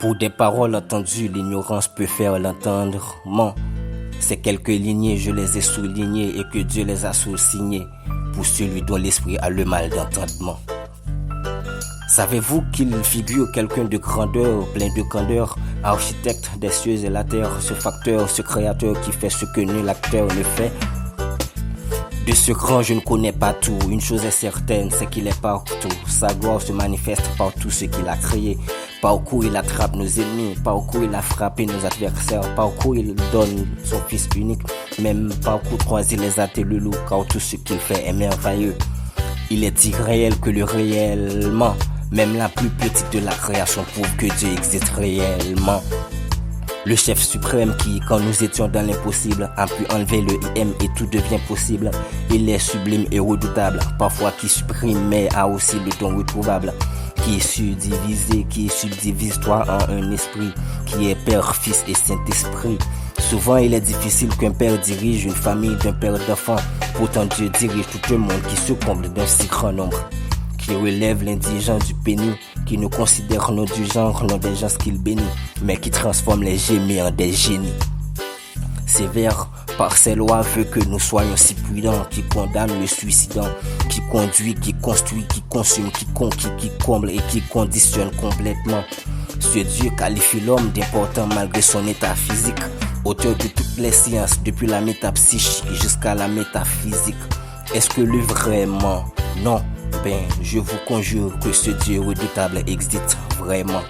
Pour des paroles entendues, l'ignorance peut faire l'entendement. Ces quelques lignées, je les ai soulignées et que Dieu les a sous-signées pour celui dont l'esprit a le mal d'entendement. Savez-vous qu'il figure quelqu'un de grandeur, plein de candeur, architecte des cieux et la terre, ce facteur, ce créateur qui fait ce que nul acteur ne fait? De ce grand, je ne connais pas tout. Une chose est certaine, c'est qu'il est partout. Sa gloire se manifeste par tout ce qu'il a créé. Par où il attrape nos ennemis, par où il a frappé nos adversaires, par où il donne son fils unique, même par où croiser les athées le loup, car tout ce qu'il fait est merveilleux. Il est irréel que le réellement. Même la plus petite de la création prouve que Dieu existe réellement. Le chef suprême qui, quand nous étions dans l'impossible, a pu enlever le IM et tout devient possible. Il est sublime et redoutable, parfois qui supprime mais a aussi le don retrouvable. Qui est subdivisé, qui subdivise toi en un esprit, qui est Père, Fils et Saint-Esprit. Souvent il est difficile qu'un père dirige une famille d'un père d'enfants. Pourtant Dieu dirige tout le monde qui se comble d'un si grand nombre. Qui relève l'indigent du pénis, qui nous considère non du genre, non des gens qu'il bénit, mais qui transforme les génies en des génies. Sévère, par ses lois, veut que nous soyons si prudents, qui condamne le suicidant, qui conduit, qui construit, qui consume, qui conquit, qui comble et qui conditionne complètement. Ce Dieu qualifie l'homme d'important malgré son état physique, auteur de toutes les sciences, depuis la métapsychique jusqu'à la métaphysique. Est-ce que le vraiment? Non. Ben, je vous conjure que ce Dieu redoutable existe vraiment.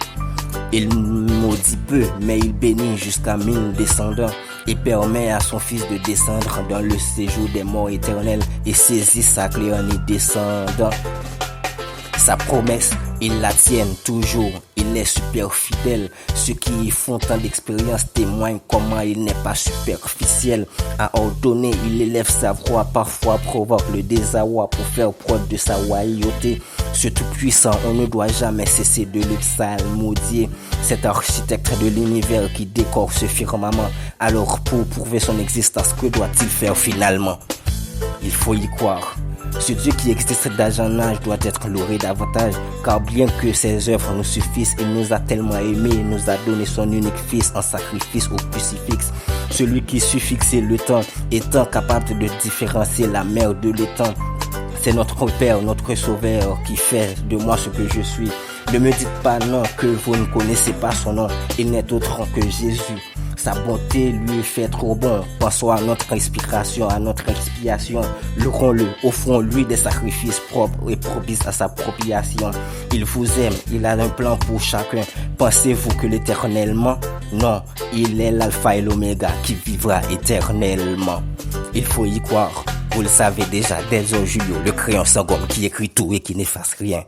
Il maudit peu, mais il bénit jusqu'à 1000 descendants et permet à son fils de descendre dans le séjour des morts éternels et saisit sa clé en y descendant. Sa promesse, il la tienne toujours, il est super fidèle. Ceux qui y font tant d'expérience témoignent comment il n'est pas superficiel. À ordonner, il élève sa voix, parfois provoque le désarroi pour faire preuve de sa royauté. Ce tout-puissant, on ne doit jamais cesser de le psalmodier. Cet architecte de l'univers qui décore ce firmament. Alors pour prouver son existence, que doit-il faire finalement? Il faut y croire. Ce Dieu qui existe d'âge en âge doit être loué davantage, car bien que ses œuvres nous suffisent, il nous a tellement aimés, il nous a donné son unique fils en sacrifice au crucifix. Celui qui sut fixer le temps, étant capable de différencier la mer de l'étang. C'est notre Père, notre Sauveur, qui fait de moi ce que je suis. Ne me dites pas non, que vous ne connaissez pas son nom, il n'est autre que Jésus. Sa bonté lui fait trop bon. Pensons à notre inspiration, à notre expiation. Louons-le, offrons-lui des sacrifices propres et propices à sa propitiation. Il vous aime, il a un plan pour chacun. Pensez-vous que l'éternellement? Non, il est l'alpha et l'oméga qui vivra éternellement. Il faut y croire. Vous le savez déjà, Delzo Julio, le crayon sans gomme qui écrit tout et qui n'efface rien.